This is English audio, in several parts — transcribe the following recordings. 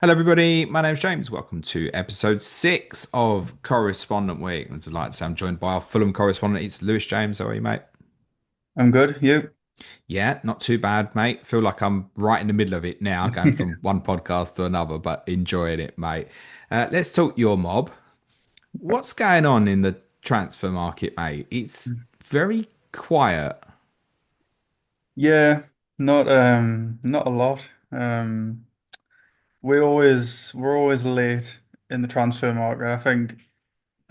Hello, everybody. My name's James. Welcome to episode 6 of Correspondent Week. I'm delighted to say I'm joined by our Fulham correspondent. It's Lewis James. How are you, mate? I'm good. You? Yeah, not too bad, mate. Feel like I'm right in the middle of it now, going from one podcast to another, but enjoying it, mate. Let's talk your mob. What's going on in the transfer market, mate? It's very quiet. Yeah, not a lot. We're always late in the transfer market. I think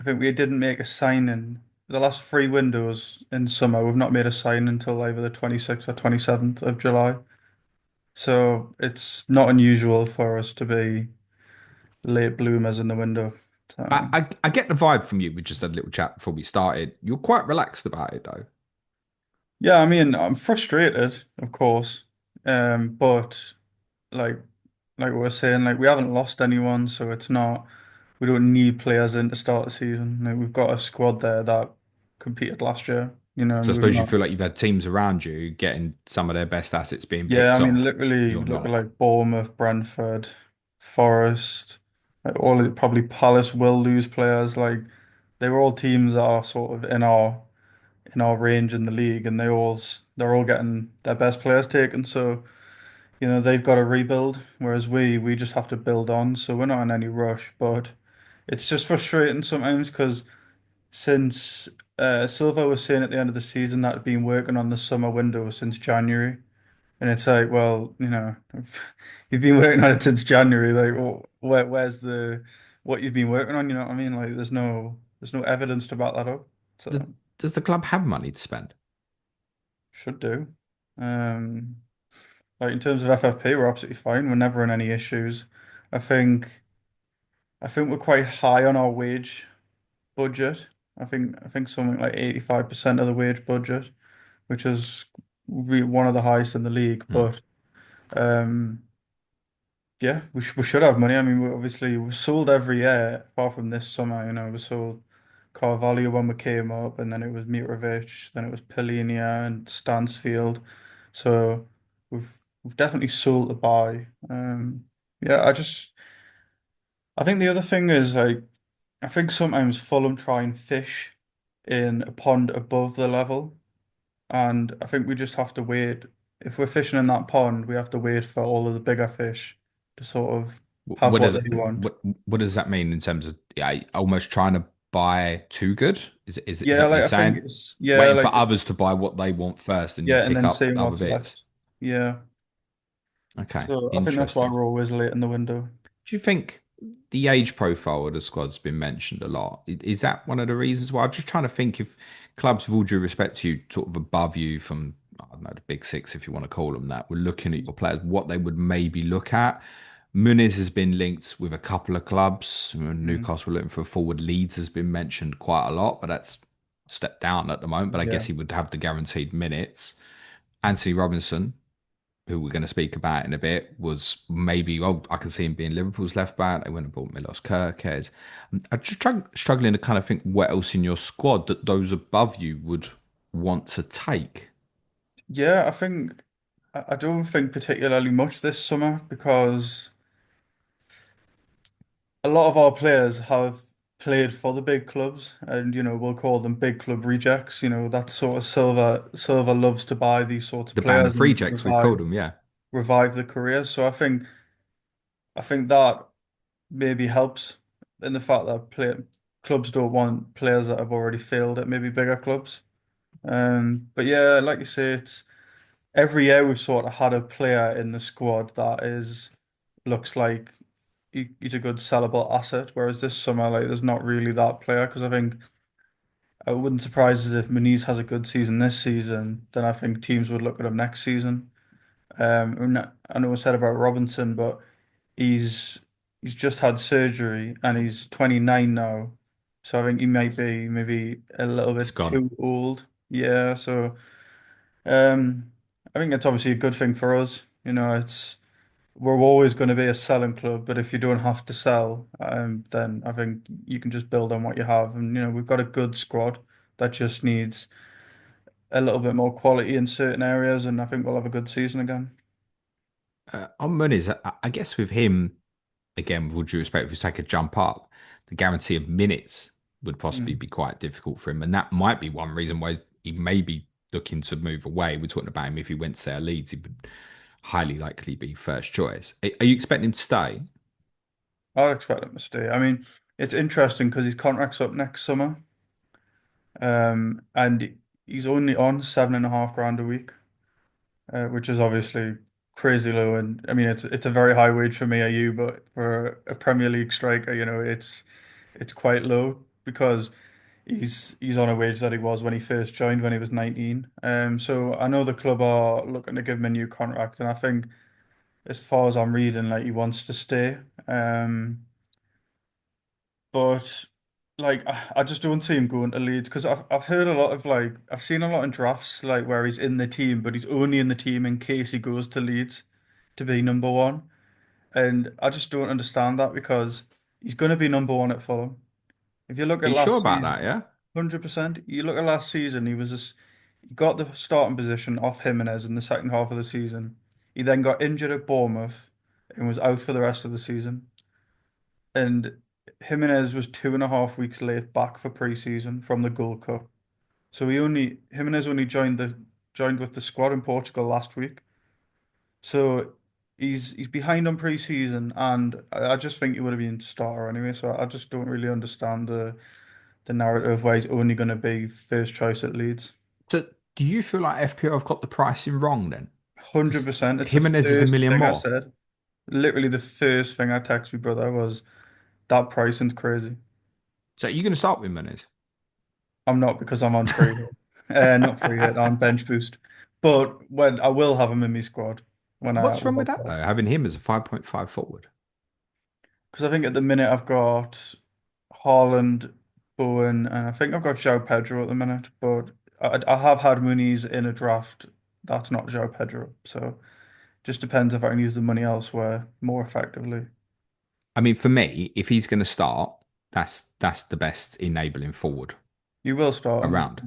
we didn't make a signing. The last three windows in summer, we've not made a sign until either the 26th or 27th of July. So it's not unusual for us to be late bloomers in the window. I, So, I, I get the vibe from you. We just had a little chat before we started. You're quite relaxed about it, though. yeah, I mean, I'm frustrated, of course. But like like we were saying, like we haven't lost anyone, so it's not we don't need players in to start the season. Like, we've got a squad there that competed last year, So and I we've suppose you not. feel like you've had teams around you getting some of their best assets being Yeah, I picked mean, off. literally You're look at not. like Bournemouth, Brentford, Forest, like all of probably Palace will lose players. Like they were all teams that are sort of in our range in the league, and they're all getting their best players taken. So they've got to rebuild, whereas we just have to build on. So we're not in any rush, but it's just frustrating sometimes because since Silva was saying at the end of the season that he'd been working on the summer window since January, and it's like, well, you've been working on it since January. Like, where's the what you've been working on? You know what I mean? Like, there's no evidence to back that up. Does, So does the club have money to spend? should do. Um, like in terms of FFP, we're absolutely fine. We're never in any issues. I think. I think we're quite high on our wage budget. I think something like 85% of the wage budget, which is one of the highest in the league. Hmm. But um, yeah, we should have money. I mean, we've sold every year apart from this summer. We sold Carvalho when we came up, and then it was Mitrovic, then it was Pellina and Stansfield. So we've definitely sold to buy. Yeah, I think the other thing is like. I think sometimes Fulham try and fish in a pond above the level, and I think we just have to wait. If we're fishing in that pond, we have to wait for all of the bigger fish to sort of have What what does they want. what does that mean in terms of, yeah, almost trying to buy too good? Is Yeah, that what like you're I think saying? it's yeah, Waiting for like others to buy what they want first, and you yeah, and pick then up seeing other what's bits. left. Yeah. Okay, So I think that's why interesting. we're always late in the window. Do you think the age profile of the squad's been mentioned a lot? Is that one of the reasons why? I'm just trying to think if clubs, with all due respect to you, sort of above you from, I don't know, the big six, if you want to call them that, were looking at your players, what they would maybe look at. Muniz has been linked with a couple of clubs. Mm, Newcastle looking for a forward. Leeds has been mentioned quite a lot, but that's stepped down at the moment. But I guess yeah. he would have the guaranteed minutes. Anthony Robinson, who we're going to speak about in a bit, was maybe, well, I can see him being Liverpool's left back. They went and bought Milos Kerkez. I'm just struggling to kind of think what else in your squad that those above you would want to take. Yeah, I don't think particularly much this summer because a lot of our players have played for the big clubs, and we'll call them big club rejects. That sort of Silver loves to buy these sorts of The band players of and rejects, we've called revive them, yeah. revive the career. So I think that maybe helps in the fact that clubs don't want players that have already failed at maybe bigger clubs. But yeah, like you say, it's every year we've sort of had a player in the squad that is looks like he's a good sellable asset. Whereas this summer, like, there's not really that player because I think I wouldn't surprise us if Muniz has a good season this season. Then I think teams would look at him next season. I know I said about Robinson, but he's he's just had surgery and he's 29 now, so I think he might be maybe a little He's bit gone. too old. Yeah, so um, I think it's obviously a good thing for us. It's we're always going to be a selling club, but if you don't have to sell, then I think you can just build on what you have. And we've got a good squad that just needs a little bit more quality in certain areas, and I think we'll have a good season again. On Muniz, I guess with him. again, with all due respect, if you take a jump up, the guarantee of minutes would possibly Mm. be quite difficult for him. And that might be one reason why he may be looking to move away. We're talking about him if he went to say Leeds, he would highly likely be first choice. Are you expecting him to stay? I expect him to stay. I mean, it's interesting because his contract's up next summer, and he's only on 7.5 grand a week, which is obviously crazy low. And I mean, it's a very high wage for me, you, but for a Premier League striker, it's quite low because he's on a wage that he was when he first joined when he was 19. So I know the club are looking to give him a new contract, and I think as far as I'm reading, like he wants to stay. Um, but like I just don't see him going to Leeds because I've heard a lot of like I've seen a lot in drafts like where he's in the team, but he's only in the team in case he goes to Leeds to be number one. And I just don't understand that because he's going to be number one at Fulham. If you look Are at you sure last about that? season, Yeah. 100%. You look at last season, he got the starting position off Jimenez in the second half of the season. He then got injured at Bournemouth and was out for the rest of the season. And Jimenez was 2.5 weeks late back for pre-season from the Gold Cup. So Jimenez only joined with the squad in Portugal last week. So he's behind on pre-season, and I just think he would have been starter anyway. So I just don't really understand the narrative where he's only going to be first choice at Leeds. So do you feel like FPL have got the pricing wrong then? Because 100%. It's the Jimenez is a first million thing I more. said. Literally the first thing I texted my brother was that pricing's crazy. So you're going to start with Muniz? I'm not because I'm on free hit. Not free hit, on bench boost. But when I will have him in my squad when I What's when wrong I with that though? Having him as a 5.5 forward. because I think at the minute I've got Haaland, Bowen, and I think I've got João Pedro at the minute. But I have had Muniz in a draft. That's not João Pedro. So just depends if I can use the money elsewhere more effectively. I mean, for me, if he's going to start, that's the best enabling forward You will start him. around.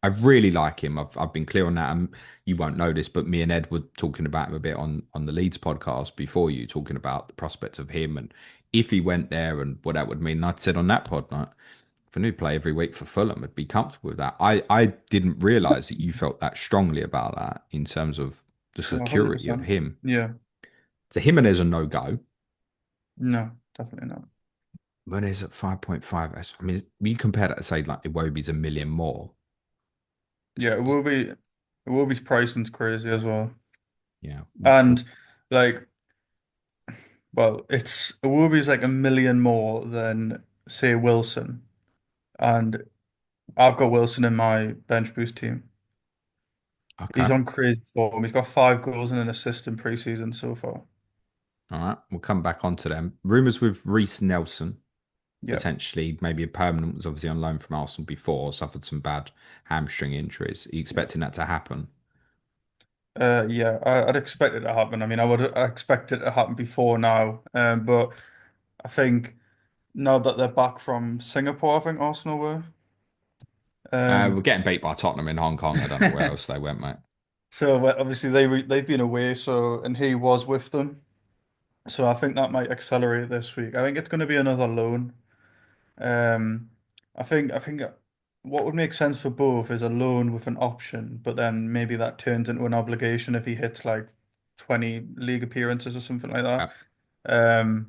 I really like him. I've been clear on that. And you won't know this, but me and Ed were talking about him a bit on the Leeds podcast before you, talking about the prospect of him and if he went there and what that would mean. And I said on that pod, like, if I knew he'd play every week for Fulham, I'd be comfortable with that. I didn't realise that you felt that strongly about that in terms of the No, security of 100%. him. Yeah. So Jimenez a no go. No, definitely not. Muniz at 5.5. I mean, you compare that to say like Iwobi's a million more. Yeah, it will be pricing's crazy as well. Yeah. And like, well, it's Iwobi's like a million more than say Wilson. And I've got Wilson in my bench boost team. He's Okay. on crazy form. He's got 5 goals and an assist in pre-season so far. All right. We'll come back onto them. Rumours with Reece Nelson, Yeah. potentially, maybe a permanent, was obviously on loan from Arsenal before, suffered some bad hamstring injuries. Are you Yeah. expecting that to happen? Yeah, I'd expect it to happen. I mean, I expect it to happen before now. But I think now that they're back from Singapore, I think Arsenal were. We're Um, getting beat by Tottenham in Hong Kong. I don't know where else they went, mate. so obviously they've been away, so and he was with them. So I think that might accelerate this week. I think it's going to be another loan. Um, I think what would make sense for both is a loan with an option, but then maybe that turns into an obligation if he hits like 20 league appearances or something like that. Uh,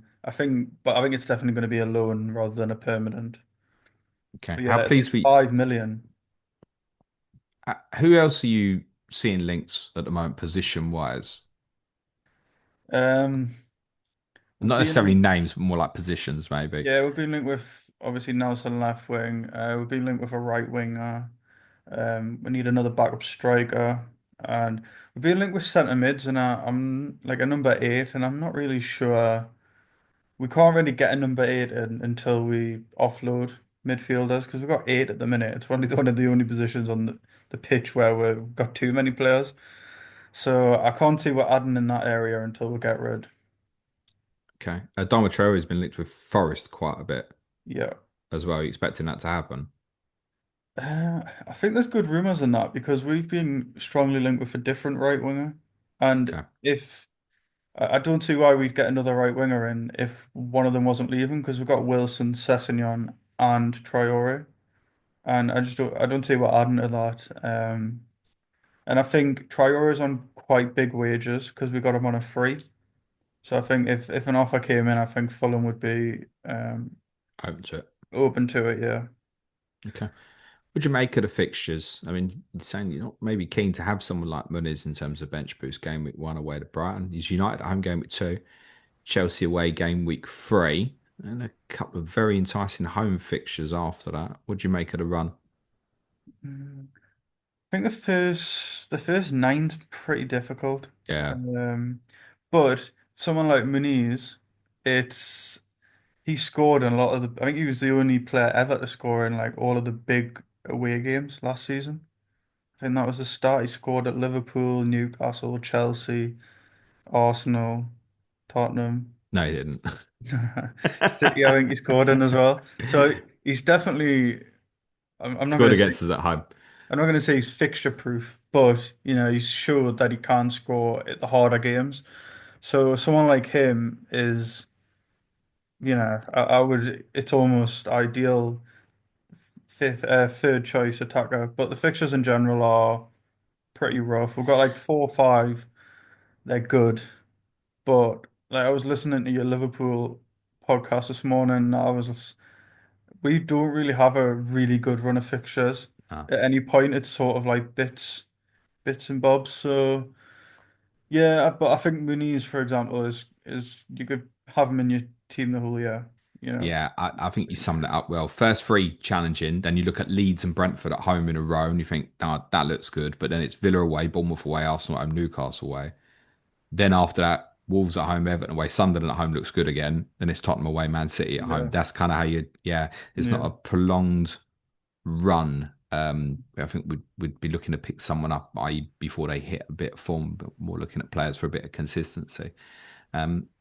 But I think it's definitely going to be a loan rather than a permanent. okay. But How yeah, at pleased we? 5 million. Who else are you seeing links at the moment, position wise? Um, we're Not being necessarily linked, names, but more like positions, maybe. yeah, we're being linked with obviously Nelson left wing. We're being linked with a right winger. We need another backup striker, and we've been linked with centre mids, and I'm like a number 8, and I'm not really sure. We can't really get a number 8 in until we offload midfielders because we've got 8 at the minute. It's one of the only positions on the pitch where we've got too many players. So I can't see we're adding in that area until we get rid. Okay. Adama Traore has been linked with Forest quite a bit Yeah. as well. Are you expecting that to happen? I think there's good rumours in that because we've been strongly linked with a different right winger. And Okay. if I don't see why we'd get another right winger in if one of them wasn't leaving because we've got Wilson, Sessegnon, and Traore, and I don't see what adding to that. And I think Traore's on quite big wages because we got him on a free. So I think if an offer came in, I think Fulham would be Open to it. open to it. Yeah. Okay. Would you make of the fixtures? I mean, you're saying you're not maybe keen to have someone like Muniz in terms of bench boost. Game week one away to Brighton. He's United at home game week two, Chelsea away game week three, and a couple of very enticing home fixtures after that. What do you make of the run? Mm. I think the first nine's pretty difficult. Yeah, Um, but someone like Muniz, it's he scored in a lot of the. I think he was the only player ever to score in like all of the big away games last season. I think that was the start. He scored at Liverpool, Newcastle, Chelsea, Arsenal, Tottenham, no, he didn't. City. I think he scored in as well. So he's definitely. I'm not going Scored to say. against us at home. I'm not going to say he's fixture proof, but he's showed that he can score at the harder games. So someone like him is, I would. It's almost ideal third choice attacker. But the fixtures in general are pretty rough. We've got like 4 or 5. They're good, but like I was listening to your Liverpool podcast this morning. We don't really have a really good run of fixtures. Ah. At any point, it's sort of like bits and bobs. So yeah, but I think Muniz, for example, is you could have him in your team the whole year. You know. Yeah, I think you summed it up well. First three challenging, then you look at Leeds and Brentford at home in a row, and you think, oh, that looks good. But then it's Villa away, Bournemouth away, Arsenal at home, Newcastle away. Then after that, Wolves at home, Everton away, Sunderland at home looks good again. Then it's Tottenham away, Man City at home. Yeah. That's kind of how you, yeah, it's not Yeah. a prolonged run. I think we'd be looking to pick someone up, i.e., before they hit a bit of form, but more looking at players for a bit of consistency.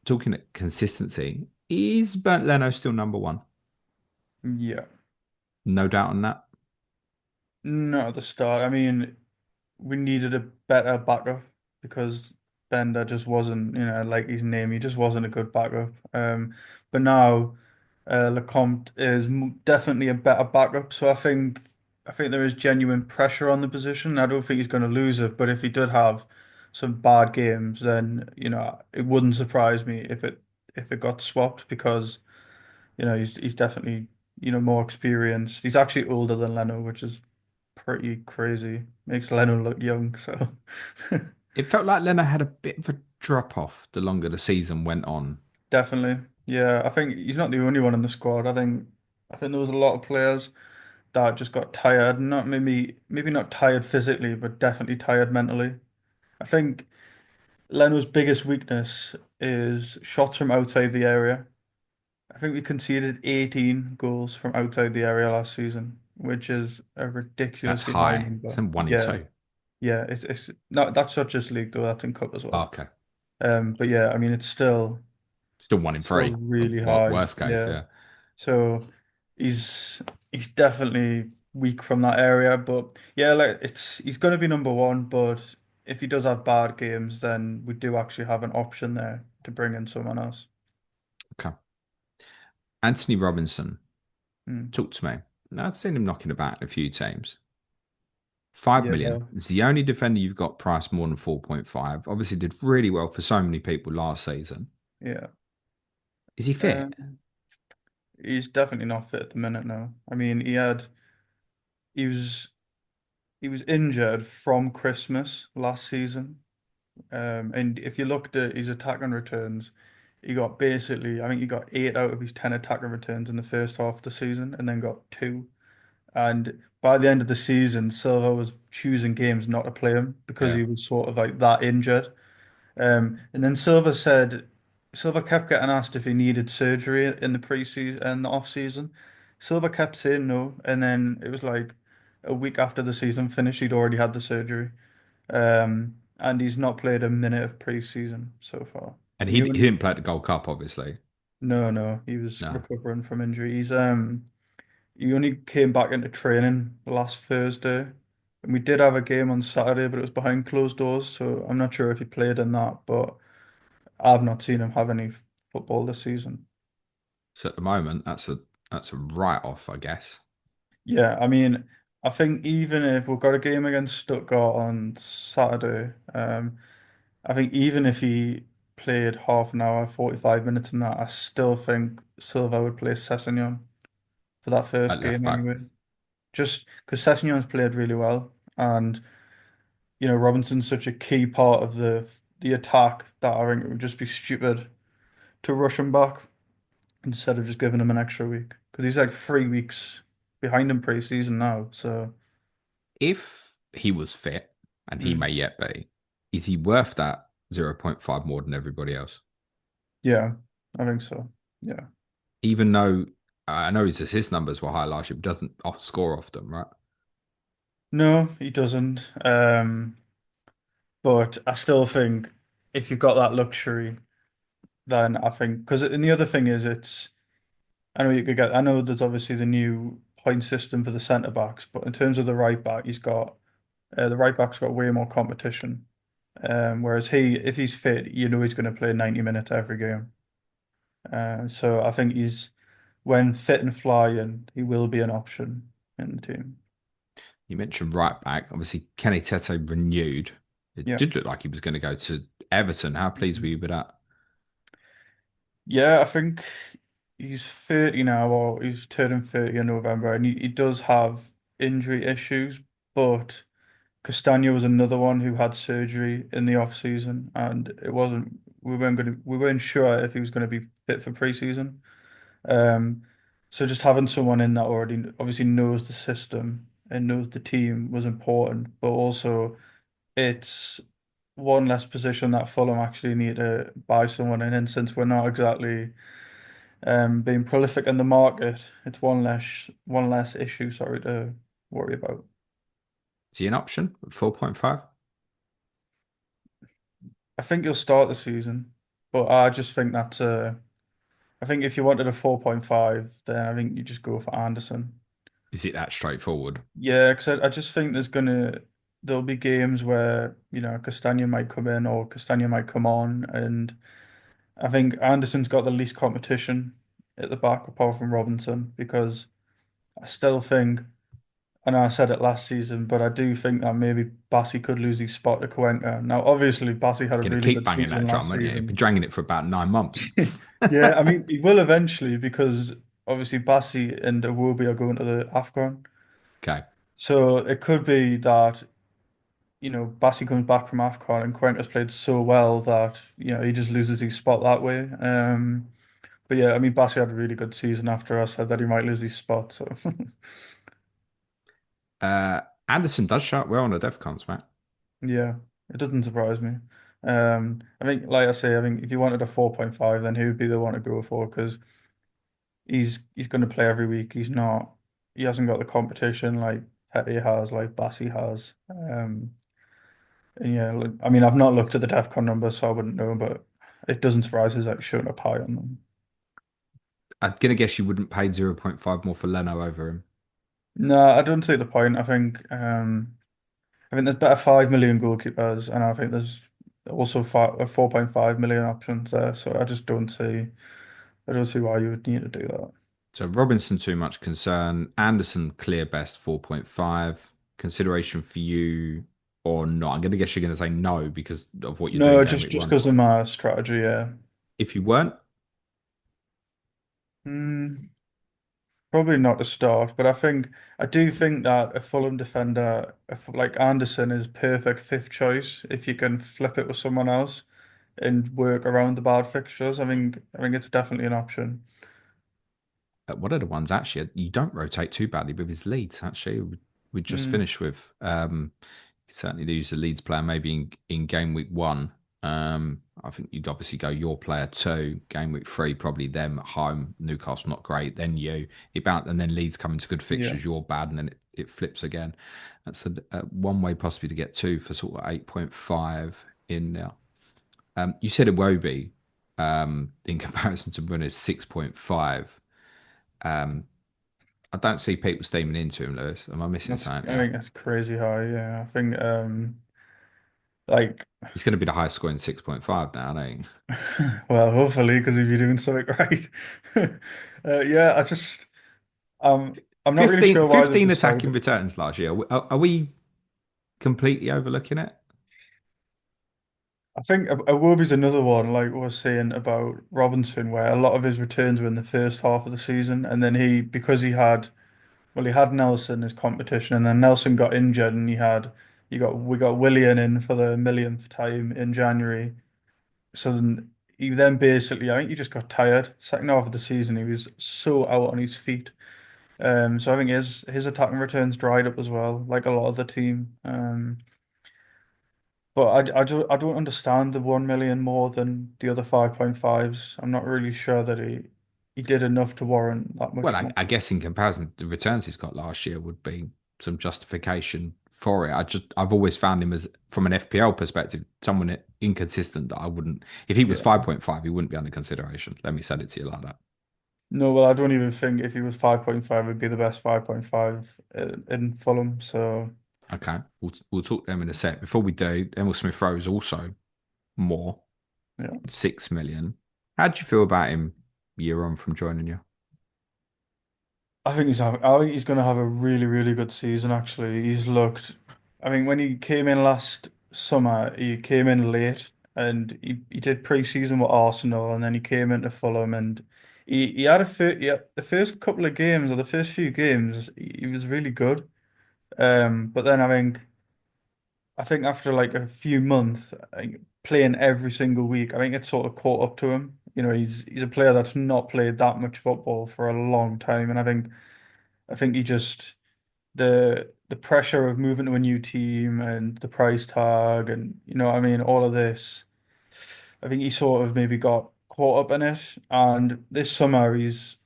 Talking at consistency, is Bernd Leno still number one? Yeah. No doubt on that. Not at the start. I mean, we needed a better backup because Bender just wasn't, like his name, he just wasn't a good backup. But now Lecomte is definitely a better backup. So I think there is genuine pressure on the position. I don't think he's going to lose it, but if he did have some bad games, then it wouldn't surprise me if it got swapped because he's definitely more experienced. He's actually older than Leno, which is pretty crazy. Makes Leno look young, so It felt like Leno had a bit of a drop off the longer the season went on. definitely. Yeah, I think he's not the only one in the squad. I think there was a lot of players that just got tired. Not maybe not tired physically, but definitely tired mentally. I think Leno's biggest weakness is shots from outside the area. I think we conceded 18 goals from outside the area last season, which is a That's ridiculously high high. It's number. in one in Yeah, two. yeah, it's not that's not just league though, that's in cup as well. Okay. But yeah, I mean it's Still one in still three. really high. Worst case, Yeah. yeah. So he's he's definitely weak from that area, but yeah, like he's gonna be number one, but if he does have bad games, then we do actually have an option there to bring in someone else. Okay. Antonee Robinson, Hmm. talk to me. Now, I've seen him knocking about in a few teams. 5 million. Yeah, It's the only defender you've got priced more than 4.5. Obviously, did really well for so many people last season. yeah. Is he fit? Um, he's definitely not fit at the minute now. I mean, he was he was injured from Christmas last season. And if you looked at his attack and returns, I think he got 8 out of his 10 attack and returns in the first half of the season, and then got two. And by the end of the season, Silva was choosing games not to play him because Yeah. he was sort of like that injured. And then Silva kept getting asked if he needed surgery in the preseason and the off season. Silva kept saying no, and then it was like a week after the season finished, he'd already had the surgery. And he's not played a minute of preseason so far. And he He only, didn't play at the Gold Cup, obviously. no, no, he was No. recovering from injury. He only came back into training last Thursday, and we did have a game on Saturday, but it was behind closed doors, so I'm not sure if he played in that, but. I've not seen him have any football this season. So at the moment, that's a write-off, I guess. Yeah, I mean, I think even if we've got a game against Stuttgart on Saturday, I think even if he played half an hour, 45 minutes in that, I still think Silva would play Sessegnon for that At first left game back. anyway. Just because Sessegnon's played really well, and Robinson's such a key part of the attack that I think it would just be stupid to rush him back instead of just giving him an extra week because he's like 3 weeks behind him pre-season now. So If he was fit, and he may mm, yet be, is he worth that 0.5 more than everybody else? yeah, I think so. Yeah. Even though I know his assist numbers were high last year, but doesn't score often, right? No, he doesn't. But I still think if you've got that luxury, then I think because and the other thing is it's I know you could get I know there's obviously the new point system for the centre backs, but in terms of the right back, the right back's got way more competition. Whereas if he's fit, he's going to play 90 minutes every game. So I think when fit and flying, he will be an option in the team. You mentioned right back. Obviously, Kenny Tete renewed. It Yeah. did look like he was going to go to Everton. How pleased were Mhm. you with that? Yeah, I think he's 30 now, or he's turning 30 in November, and he does have injury issues, but Castagna was another one who had surgery in the off season, and we weren't sure if he was going to be fit for pre-season. Um, so just having someone in that already obviously knows the system and knows the team was important, but also it's one less position that Fulham actually need to buy someone in, and since we're not exactly being prolific in the market, it's one less issue, sorry, to worry about. Is he an option at 4.5? I think he'll start the season, but I just think I think if you wanted a 4.5, then I think you just go for Anderson. Is it that straightforward? Yeah, because I just think there'll be games where, Castagna might come in or Castagna might come on, and I think Anderson's got the least competition at the back apart from Robinson because I still think, I know I said it last season, but I do think that maybe Bassi could lose his spot to Cuenca. Now, obviously, Bassi had a Going to really keep good banging season that drum, last aren't you? You've been season. dragging it for about 9 months. Yeah, I mean, he will eventually because obviously Bassi and Iwobi are going to the AFCON. Okay. So it could be that, Bassi comes back from AFCON and Cuenca's played so well that, he just loses his spot that way. But yeah, I mean, Bassi had a really good season after I said that he might lose his spot. So Uh, Anderson does show up well on the def cons, mate. yeah, it doesn't surprise me. I think, like I say, I think if you wanted a 4.5, then he would be the one to go for because he's going to play every week. He hasn't got the competition like Tete has, like Bassi has. And yeah, I mean, I've not looked at the DEFCON numbers, so I wouldn't know, but it doesn't surprise us that he's showing up high on them. I'm going to guess you wouldn't pay zero point 0.5 more for Leno over him. No, I don't see the point. I think there's better 5 million goalkeepers, and I think there's also 4.5 million options there. So I don't see why you would need to do that. So Robinson, too much concern. Anderson, clear best, 4.5. Consideration for you or not? I'm going to guess you're going to say no because of what you're doing No, game just week just one. because of my strategy, yeah. If you weren't, Hmm. Probably not to start, but I do think that a Fulham defender, if, like Anderson, is perfect fifth choice if you can flip it with someone else and work around the bad fixtures. I think it's definitely an option. what are the ones actually? You don't rotate too badly with his leads, actually. We just Mm, finished with. Certainly use the Leeds player maybe in game week one. I think you'd obviously go your player two, game week three, probably them at home. Newcastle not great, then you. And then Leeds come into good yeah, fixtures, you're bad, and then it flips again. That's a one way possibly to get two for sort of 8.5 in now. You said Iwobi, in comparison to Muniz 6.5. Um, I don't see people steaming into him, Lewis. Am I missing something I here? think that's crazy high. Yeah, Like, He's going to be the highest scoring 6.5 now, I think. well, hopefully, because if you're doing something right. Yeah, um, I'm not really 15, sure why they've 15 attacking decided. returns last year. Are we completely overlooking it? I think Iwobi's another one, like we were saying about Robinson, where a lot of his returns were in the first half of the season, and then because he had Nelson as competition, and then Nelson got injured, and we got Willian in for the millionth time in January. So then he then basically, I think he just got tired. Second half of the season, he was so out on his feet. So I think his attacking returns dried up as well, like a lot of the team. But I don't understand the 1 million more than the other 5.5s. I'm not really sure that he did enough to warrant that Well, much more. I guess in comparison, the returns he's got last year would be some justification for it. I've always found him as, from an FPL perspective, someone inconsistent that I wouldn't, if he was Yeah. 5.5, he wouldn't be under consideration. Let me say it to you like that. No, well, I don't even think if he was 5.5, it'd be the best 5.5 in Fulham. So, Okay, we'll talk to them in a sec. Before we do, Emil Smith-Rowe is also more, yeah. 6 million. How do you feel about him year on from joining you? I think he's going to have a really, really good season, actually. I mean, when he came in last summer, he came in late and he did pre-season with Arsenal and then he came into Fulham and he had the first couple of games or the first few games, he was really good. But then I think after like a few months, playing every single week, I think it sort of caught up to him. You know, he's a player that's not played that much football for a long time, and I think he just the pressure of moving to a new team and the price tag and you know what I mean, all of this. I think he sort of maybe got caught up in it. And this summer he's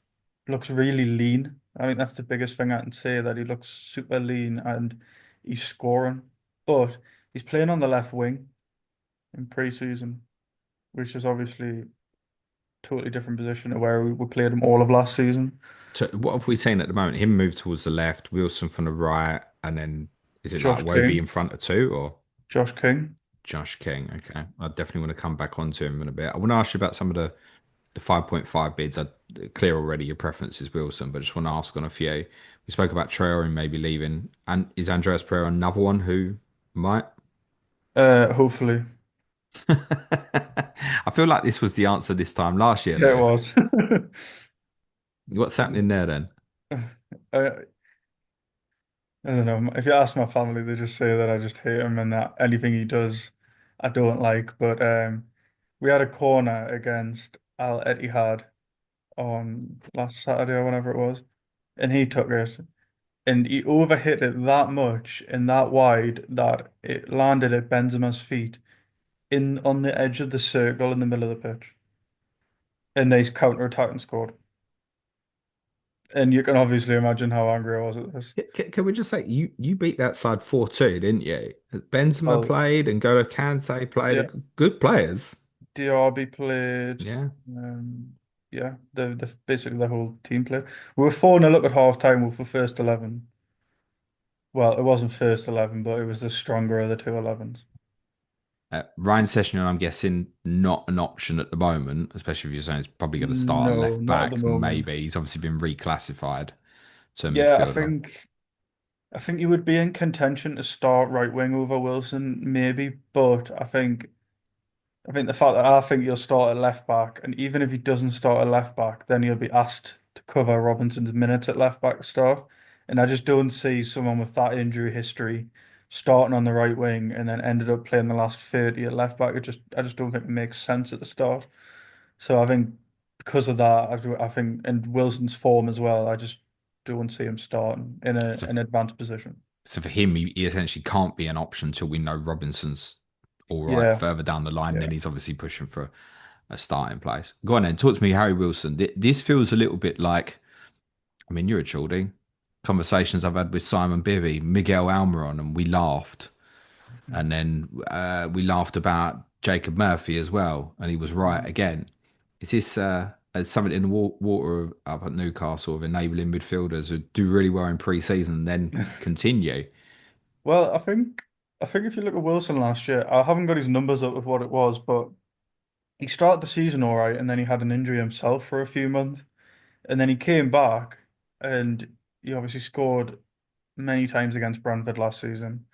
looks really lean. I think that's the biggest thing I can say, that he looks super lean and he's scoring. But he's playing on the left wing in pre-season, which is obviously totally different position to where we played him all of last season. So what have we seen at the moment? Him move towards the left, Wilson from the right, and then is it like Josh Wobie in King. front of two or Josh King. Josh King? Okay, I definitely want to come back onto him in a bit. I want to ask you about some of the 5.5 bids. I clear already your preference is Wilson, but I just want to ask on a few. We spoke about Traore maybe leaving, and is Andreas Pereira another one who might? Hopefully. I feel like this was the answer this time last year, Yeah, it Lewis. was. What's happening there then? I, I don't know. If you ask my family, they just say that I just hate him and that anything he does, I don't like. But we had a corner against Al Ittihad on last Saturday or whenever it was, and he took it and he overhit it that much and that wide that it landed at Benzema's feet in on the edge of the circle in the middle of the pitch, and they counter-attacked and scored. And you can obviously imagine how angry I was at this. Can we just say you beat that side 4-2, didn't you? Benzema Well, played and N'Golo Kante played. yeah. Good players. DRB played. Yeah. Yeah, basically the whole team played. We were 4-0 up at half time with the first 11. Well, it wasn't first 11, but it was the stronger of the two 11s. Ryan Sessegnon, I'm guessing, not an option at the moment, especially if you're saying he's probably going to start at No, left not at the back. moment. Maybe he's obviously been reclassified to a Yeah, midfielder. I think he would be in contention to start right wing over Wilson, maybe, but I think the fact that I think he'll start at left back, and even if he doesn't start at left back, then he'll be asked to cover Robinson's minutes at left back start. And I just don't see someone with that injury history starting on the right wing and then ended up playing the last 30 at left back. I just don't think it makes sense at the start. So I think because of that, I think, and Wilson's form as well, I just don't see him starting in So, an advanced position. so for him, he essentially can't be an option until we know Robinson's all right Yeah, further down the line. yeah. Then he's obviously pushing for a starting place. Go on then, talk to me, Harry Wilson. This feels a little bit like, I mean, you're a Geordie. Conversations I've had with Simon Bibby, Miguel Almiron, and we laughed. And then we laughed about Jacob Murphy as well, and he was right Mm. again. Is this something in the water up at Newcastle of enabling midfielders who do really well in pre-season and then continue? Well, I think. I think if you look at Wilson last year, I haven't got his numbers up of what it was, but he started the season all right, and then he had an injury himself for a few months, and then he came back, and he obviously scored many times against Brentford last season.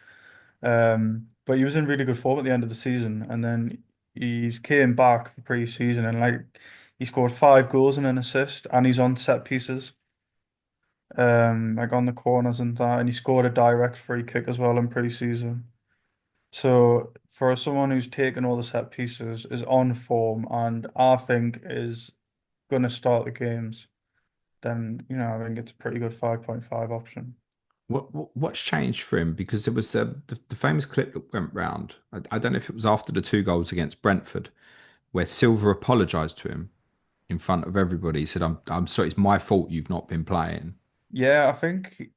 But he was in really good form at the end of the season, and then he came back for pre-season, and like he scored 5 goals and an assist, and he's on set pieces, like on the corners and that, and he scored a direct free kick as well in pre-season. So for someone who's taken all the set pieces, is on form, and I think is going to start the games, then I think it's a pretty good 5.5 option. What's changed for him? Because there was the famous clip that went round. I don't know if it was after the 2 goals against Brentford, where Silva apologised to him in front of everybody. He said, I'm sorry, it's my fault you've not been playing." Yeah, I think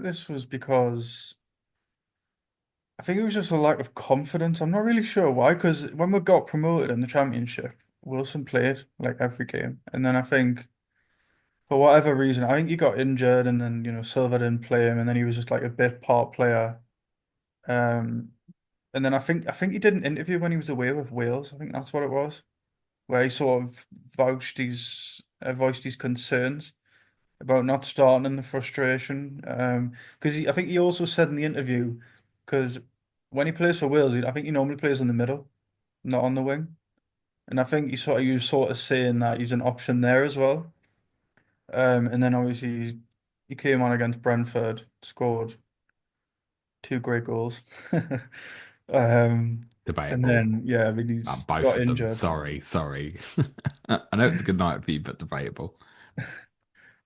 this was because I think it was just a lack of confidence. I'm not really sure why, because when we got promoted in the championship, Wilson played like every game, and then I think for whatever reason, I think he got injured, and then Silva didn't play him, and then he was just like a bit part player. Um, and then I think he did an interview when he was away with Wales. I think that's what it was, where he sort of voiced his concerns about not starting and the frustration. Because I think he also said in the interview, because when he plays for Wales, I think he normally plays in the middle, not on the wing. And I think he was sort of saying that he's an option there as well. And then obviously he came on against Brentford, scored 2 great goals. And Debatable. then yeah, I mean he's Both got of them. injured. Sorry, sorry. I know it's a good night for you, but debatable.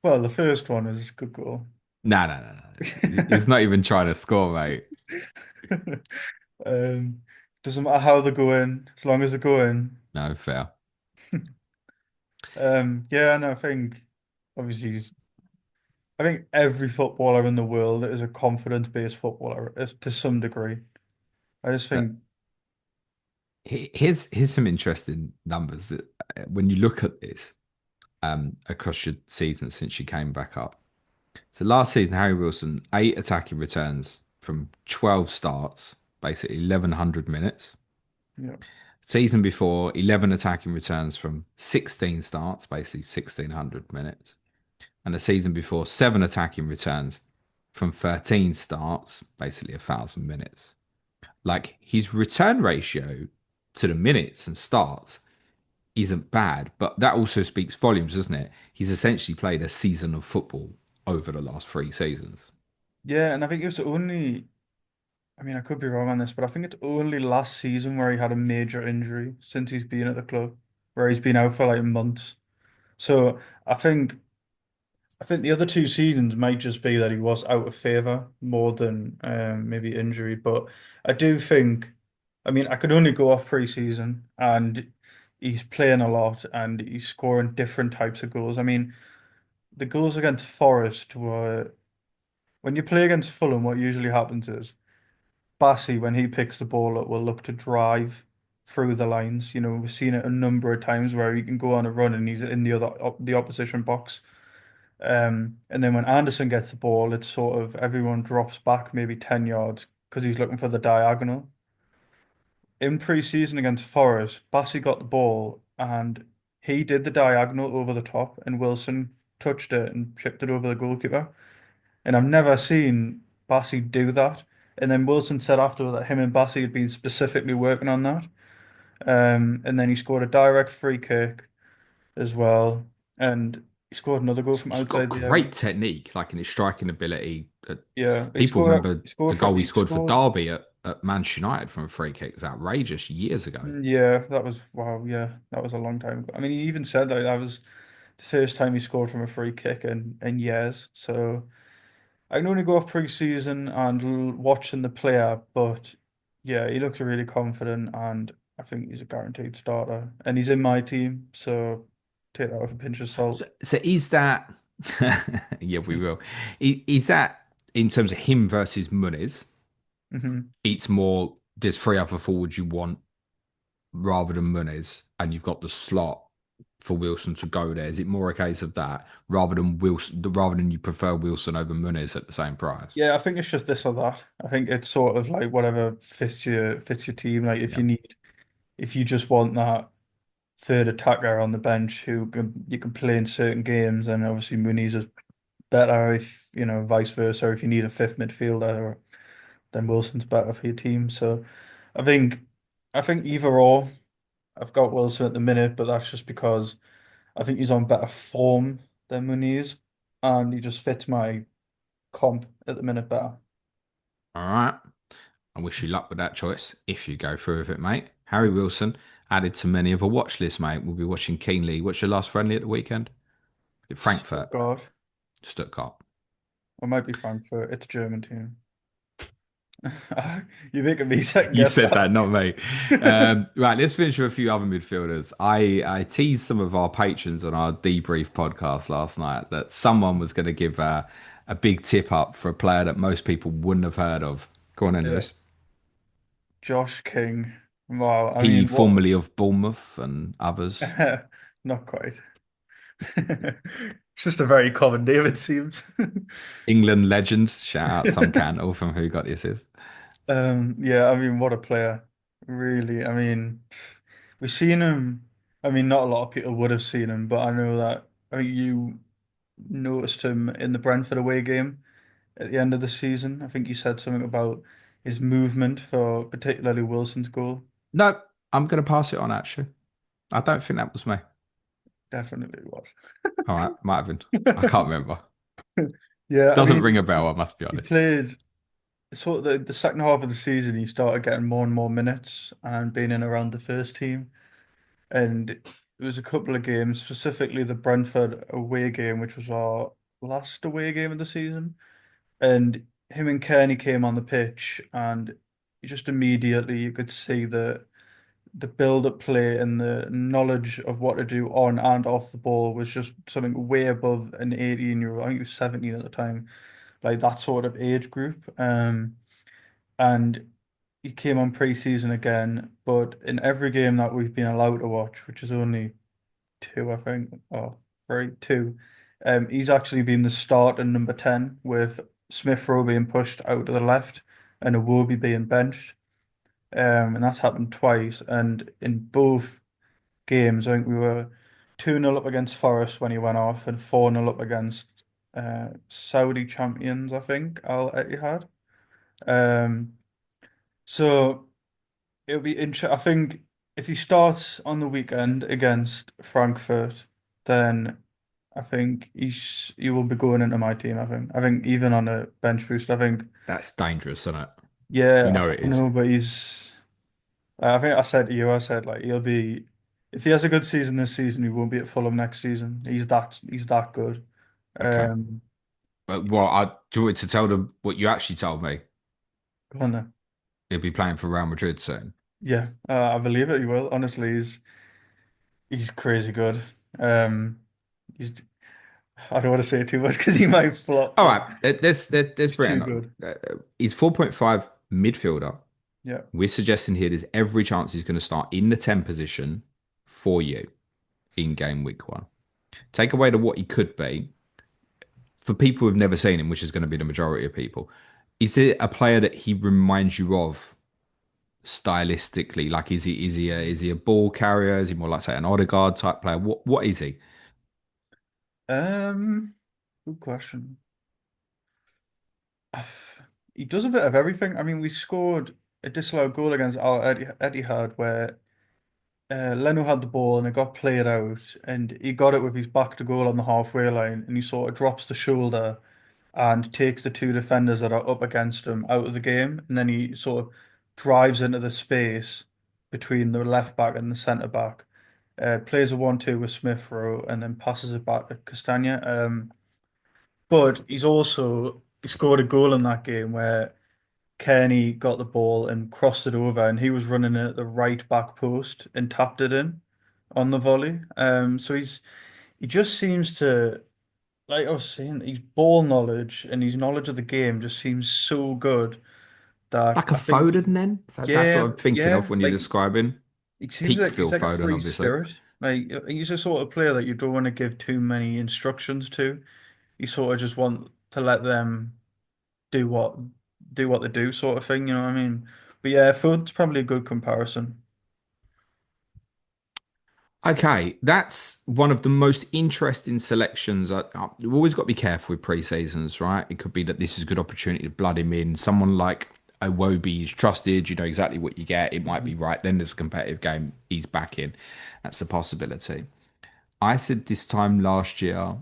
Well, the first one is a good goal. No, no, no, no. He's not even trying to score, mate. Um, doesn't matter how they go in, as long as they go in. No, fair. Yeah, and I think obviously I think every footballer in the world is a confidence-based footballer to some degree. I just Uh, think, here's some interesting numbers that when you look at this across your season since you came back up. So last season, Harry Wilson, 8 attacking returns from 12 starts, basically 1100 minutes. yeah, Season before, 11 attacking returns from 16 starts, basically 1600 minutes. And the season before, 7 attacking returns from 13 starts, basically 1,000 minutes. Like his return ratio to the minutes and starts isn't bad, but that also speaks volumes, doesn't it? He's essentially played a season of football over the last 3 seasons. yeah, and I think it was only. I mean, I could be wrong on this, but I think it's only last season where he had a major injury since he's been at the club, where he's been out for like months. So I think. I think the other 2 seasons might just be that he was out of favour more than maybe injury. But I do think, I mean, I could only go off pre-season, and he's playing a lot and he's scoring different types of goals. I mean, the goals against Forest were when you play against Fulham, what usually happens is Bassey, when he picks the ball up, will look to drive through the lines. We've seen it a number of times where he can go on a run and he's in the opposition box. And then when Anderson gets the ball, it's sort of everyone drops back maybe 10 yards because he's looking for the diagonal. In pre-season against Forest, Bassey got the ball and he did the diagonal over the top, and Wilson touched it and chipped it over the goalkeeper. And I've never seen Bassey do that. And then Wilson said after that him and Bassey had been specifically working on that. And then he scored a direct free kick as well. And he scored another goal from He's got outside the area. great technique, like in his striking ability. Yeah, he People scored. remember He scored the for. goal he He scored for scored. Derby at Manchester United from a free kick. It's outrageous years ago. Yeah, that was wow. Yeah, that was a long time ago. I mean, he even said that was the first time he scored from a free kick in years. So I can only go off pre-season and watching the player, but yeah, he looks really confident, and I think he's a guaranteed starter. And he's in my team, so take that with a pinch of So, salt. so is that? Yeah, we will. Is that in terms of him versus Muniz? Hmm. It's more. There's 3 other forwards you want rather than Muniz, and you've got the slot. for Wilson to go there? Is it more a case of that rather than Wilson, rather than you prefer Wilson over Muniz at the same price? Yeah, I think it's just this or that. I think it's sort of like whatever fits your team. Like Yeah. if you just want that third attacker on the bench you can play in certain games, and obviously Muniz is better if vice versa. If you need a fifth midfielder, then Wilson's better for your team. So I think I think either or. I've got Wilson at the minute, but that's just because I think he's on better form than Muniz, and he just fits my comp at the minute better. All right. I wish you luck with that choice if you go through with it, mate. Harry Wilson added to many of a watch list, mate. We'll be watching keenly. What's your last friendly at the weekend? Frankfurt, Stuttgart. Stuttgart. Or might be Frankfurt. It's a German team. You're making me second You guess said that, not me. that. Right, let's finish with a few other midfielders. I teased some of our patrons on our debrief podcast last night that someone was going to give a big tip up for a player that most people wouldn't have heard of. Go on, then, Yeah. Lewis. Josh King. Wow. I He mean, what? formerly of Bournemouth and others. Not quite. It's just a very common name, it seems. England legend. Shout out Tom Cantwell from who got the assist. Yeah, I mean, what a player. Really. I mean, we've seen him. I mean, not a lot of people would have seen him, but I know that I think you noticed him in the Brentford away game at the end of the season. I think you said something about his movement for particularly Wilson's goal. No, I'm going to pass it on, actually. I don't think that was me. Definitely was. All right, might have been. I can't remember. Yeah, I Doesn't ring mean, a bell, I must be he honest. played sort of the second half of the season. He started getting more and more minutes and being in around the first team. And it was a couple of games, specifically the Brentford away game, which was our last away game of the season. And him and Kearney came on the pitch, and just immediately you could see the build-up play and the knowledge of what to do on and off the ball was just something way above an 18-year-old. I think he was 17 at the time, like that sort of age group. And he came on pre-season again, but in every game that we've been allowed to watch, which is only two, I think, or three, two, he's actually been the starter number 10 with Smith-Rowe being pushed out to the left and Iwobi being benched. And that's happened twice. And in both games, I think we were 2-0 up against Forest when he went off and 4-0 up against Saudi champions, I think, Al Ittihad. Um, so it'll be interesting. I think if he starts on the weekend against Frankfurt, then I think he will be going into my team. I think even on a bench boost, I think That's dangerous, isn't it? You yeah, know it I is. know, but he's. I think I said to you, I said like he'll be if he has a good season this season, he won't be at Fulham next season. He's that good. Okay. Um, But well, do you want me to tell them what you actually told me? Go on then. He'll be playing for Real Madrid soon. Yeah, I believe it. He will. Honestly, he's crazy good. Um, he's I don't want to say too much because he might flop, All but right, there's he's too Britain. good. He's 4.5 midfielder. Yeah. We're suggesting here there's every chance he's going to start in the 10 position for you in game week one. Take away to what he could be for people who've never seen him, which is going to be the majority of people. Is it a player that he reminds you of stylistically? Like, is he a ball carrier? Is he more like say an Odegaard type player? What is he? Um, Good question. He does a bit of everything. I mean, we scored a disallowed goal against Al Etihad where Leno had the ball and it got played out, and he got it with his back to goal on the halfway line, and he sort of drops the shoulder and takes the two defenders that are up against him out of the game, and then he sort of drives into the space between the left back and the centre back, plays a 1-2 with Smith-Rowe, and then passes it back to Castagna. But he scored a goal in that game where Kearney got the ball and crossed it over, and he was running it at the right back post and tapped it in on the volley. So he just seems to, like I was saying, his ball knowledge and his knowledge of the game just seems so good that Like a I think, Foden then? That's yeah, what I'm thinking of yeah, when you're like describing he seems peak like he's Phil like a Foden, free obviously. spirit. Like he's the sort of player that you don't want to give too many instructions to. You sort of just want to let them do what do what they do, sort of thing. You know what I mean? But yeah, Food's probably a good comparison. Okay, that's one of the most interesting selections. We've always got to be careful with pre-seasons, right? It could be that this is a good opportunity to blood him in. Someone like Iwobi is trusted. You know exactly what you get. It might be Mhm. right. Then there's a competitive game. He's back in. That's a possibility. I said this time last year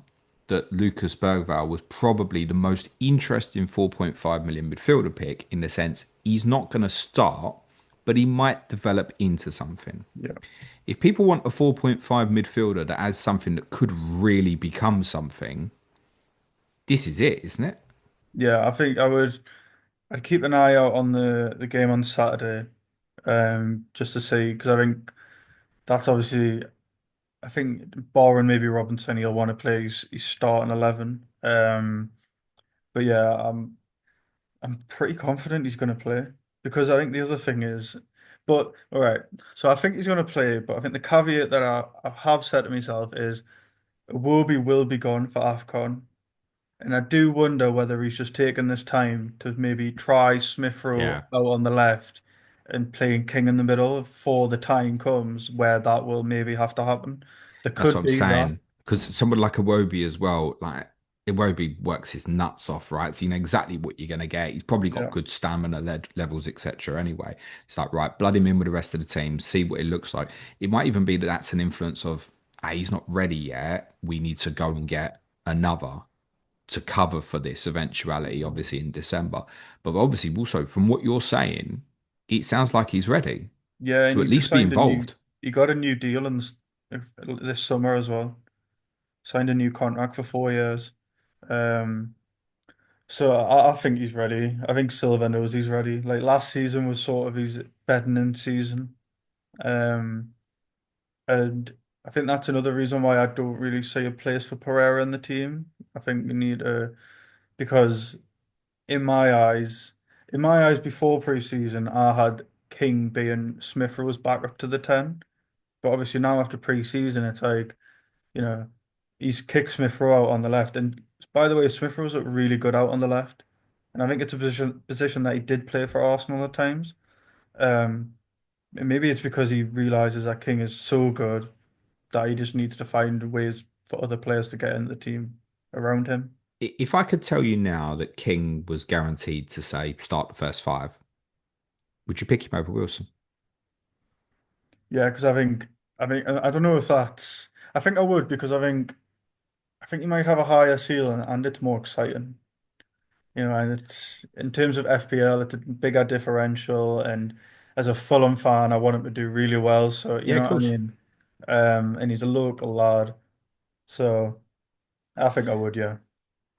that Lucas Bergvall was probably the most interesting 4.5 million midfielder pick in the sense he's not going to start, but he might develop into something. Yeah, If people want a 4.5 midfielder that has something that could really become something, this is it, isn't it? yeah. I think I would. I'd keep an eye out on the game on Saturday, just to see because I think that's obviously. I think barring maybe Robinson, he'll want to play his starting 11. But yeah, I'm pretty confident he's going to play because I think the other thing is, but all right, so I think he's going to play, but I think the caveat that I have said to myself is Iwobi will be gone for AFCON, and I do wonder whether he's just taking this time to maybe try Yeah, Smith-Rowe out on the left and playing King in the middle for the time comes where that will maybe have to happen. There that's what could I'm be that. saying. Because someone like Iwobi as well, like Iwobi works his nuts off, right? So you know exactly what you're going to get. He's probably got Yeah. good stamina levels, etc. Anyway, it's like, right, blood him in with the rest of the team, see what it looks like. It might even be that that's an influence of, hey, he's not ready yet. We need to go and get another to cover for this eventuality, obviously in December. But obviously, also from what you're saying, it sounds like he's ready Yeah, and to he at just least be signed a new, involved. he got a new deal in this summer as well. Signed a new contract for 4 years. Um, so I think he's ready. I think Silva knows he's ready. Like last season was sort of his bedding in season. Um, and I think that's another reason why I don't really see a place for Pereira in the team. I think we need a because in my eyes, before preseason, I had King being Smith was back up to the 10. But obviously now after pre-season, it's like, you know, he's kicked Smith-Rowe out on the left. And by the way, Smith-Rowe's looked really good out on the left. And I think it's a position that he did play for Arsenal at times. Um, and maybe it's because he realizes that King is so good that he just needs to find ways for other players to get in the team around him. If I could tell you now that King was guaranteed to say start the first five, would you pick him over Wilson? Yeah, because I don't know if that's I think I would because I think he might have a higher ceiling and it's more exciting. You know, and it's in terms of FPL, it's a bigger differential. And as a Fulham fan, I want him to do really well. So, you Yeah, know of what I course. mean? And he's a local lad. So I think I would, yeah.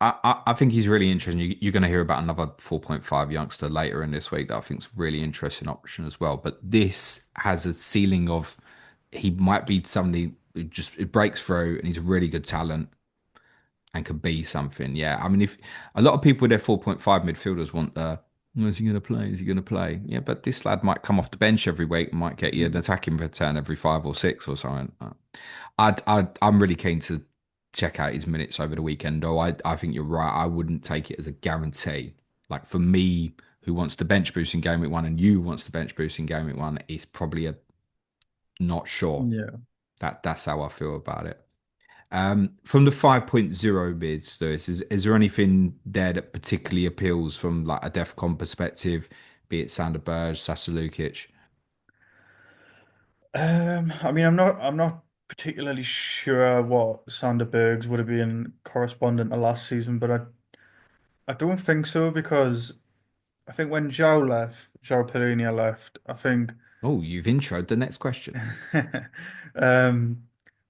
I think he's really interesting. You're going to hear about another 4.5 youngster later in this week that I think is a really interesting option as well. But this has a ceiling of he might be somebody who just it breaks through and he's a really good talent and could be something. Yeah, I mean, if a lot of people with their 4.5 midfielders want the, "Oh, is he going to play? Is he going to play?" Yeah, but this lad might come off the bench every week and might get you an Mm. attacking return every five or six or something. I'm really keen to check out his minutes over the weekend. Though I think you're right. I wouldn't take it as a guarantee. Like for me, who wants to bench boost in game week one, and you wants to bench boost in game week one, it's probably a not sure. Yeah. That's how I feel about it. From the 5.0 bids, Lewis, is there anything there that particularly appeals from like a DEFCON perspective, be it Sander Berge, Sasa Lukic? I mean, I'm not particularly sure what Sanderbergs would have been correspondent to last season, but I don't think so because I think when João Pereira left, I think Oh, you've introed the next question. um,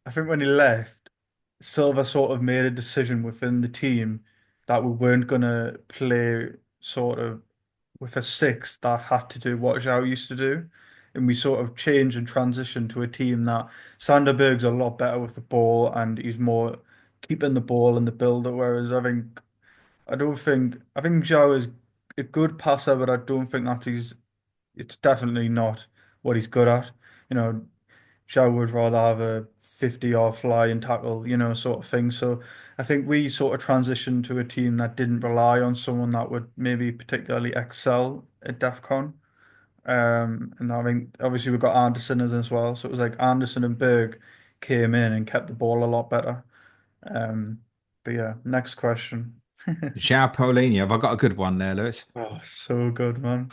I think when he left, Silva sort of made a decision within the team that we weren't gonna play sort of with a six that had to do what João used to do. And we sort of changed and transitioned to a team that Sanderberg's a lot better with the ball and he's more keeping the ball in the builder, whereas I think João is a good passer, but I don't think that it's definitely not what he's good at. You know, Joe would rather have a 50-yard fly and tackle, sort of thing. So I think we sort of transitioned to a team that didn't rely on someone that would maybe particularly excel at DEFCON. And I think obviously we've got Anderson in as well. So it was like Anderson and Berg came in and kept the ball a lot better. Um, but yeah, next question. João Paulinho, have I got a good one there, Lewis? Oh, so good, man.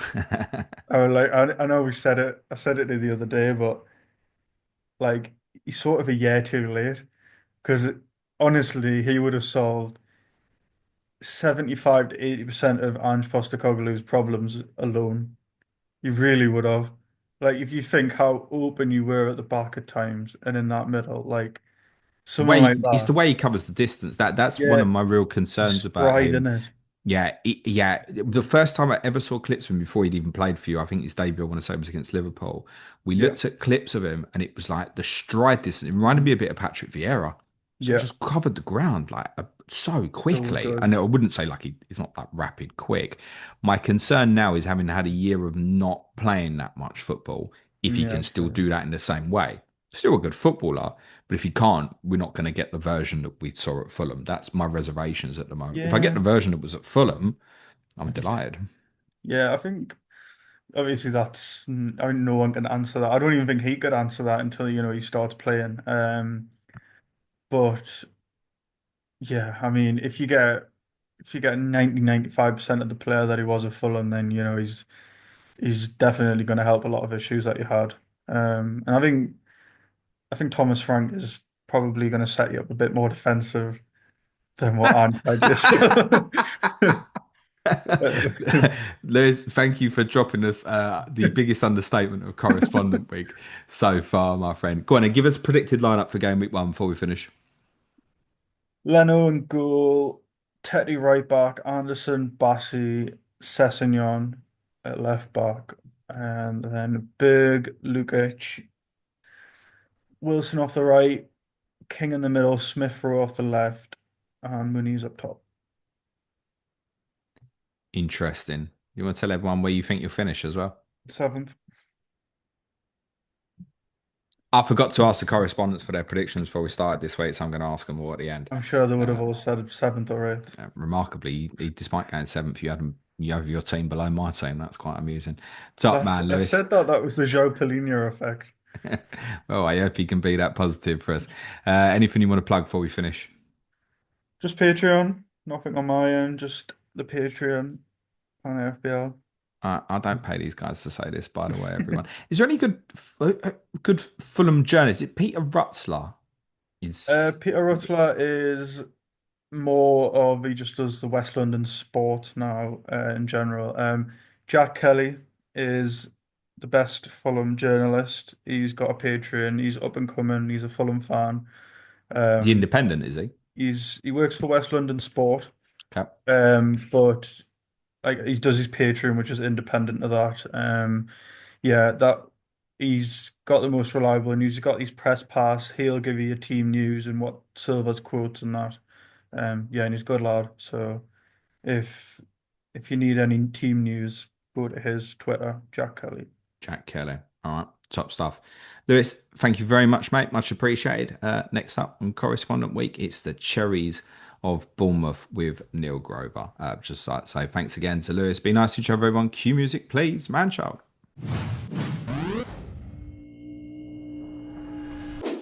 I know we said it. I said it the other day, but like he's sort of a year too late because honestly, he would have solved 75 to 80% of Ange Postecoglou's problems alone. He really would have. Like if you think how open you were at the back at times and in that middle, like someone like It's the that. way he covers the distance. That's one Yeah, of my real it's a concerns about stride him. in it. Yeah, yeah. The first time I ever saw clips of him before he'd even played for you, I think his debut, I want to say, was against Liverpool. We Yeah, looked at clips of him, and it was like the stride distance. It reminded me a bit of Patrick Vieira. So yeah, just covered the ground like so so quickly. good. And I wouldn't say like he's not that rapid quick. My concern now is having had a year of not playing that much football, if he Yeah, can still true. do that in the same way. Still a good footballer, but if he can't, we're not going to get the version that we saw at Fulham. That's my reservations at the moment. If I get Yeah, the version that was at Fulham, I'm delighted. yeah. I think obviously I mean, no one can answer that. I don't even think he could answer that until he starts playing. But yeah, I mean, if you get 95% of the player that he was at Fulham, then he's definitely going to help a lot of issues that you had. And I think Thomas Frank is probably going to set you up a bit more defensive than what Arnstein is. Liz, thank you for dropping us the biggest understatement of correspondent week so far, my friend. Go on and give us a predicted lineup for game week 1 before we finish. Leno and goal, Tete right back, Anderson, Bassi, Sessegnon at left back, and then Berg, Lukic, Wilson off the right, King in the middle, Smith-Rowe off the left, and Muniz up top. Interesting. You want to tell everyone where you think you'll finish as well? Seventh. I forgot to ask the correspondents for their predictions before we started this week, so I'm going to ask them all at the end. I'm sure they would have Uh, all said seventh or eighth. Remarkably, despite going seventh, you have your team below my team. That's quite amusing. Top man, I Lewis. said that was the Joe Paulinho effect. Well, I hope he can be that positive for us. Anything you want to plug before we finish? Just Patreon, nothing on my end, just the Patreon on FPL. I don't pay these guys to say this, by the way, everyone. Is there any good Fulham journalist? Is it Peter Rutzler? Is Peter Rutler is more of he just does the West London sport now in general. Jack Kelly is the best Fulham journalist. He's got a Patreon. He's up and coming. He's a Fulham fan. he Um, independent? Is he? he works for West London Sport. Okay. But like he does his Patreon, which is independent of that. Yeah, that he's got the most reliable news. He's got these press pass. He'll give you your team news and what Silver's quotes and that. Yeah, and he's a good lad. So if if you need any team news, go to his Twitter, Jack Kelly. Jack Kelly. All right. Top stuff. Lewis, thank you very much, mate. Much appreciated. Next up on Correspondent Week, it's the Cherries of Bournemouth with Neil Grover. Just like to say thanks again to Lewis. Be nice to each other, everyone. Cue music, please. Man child.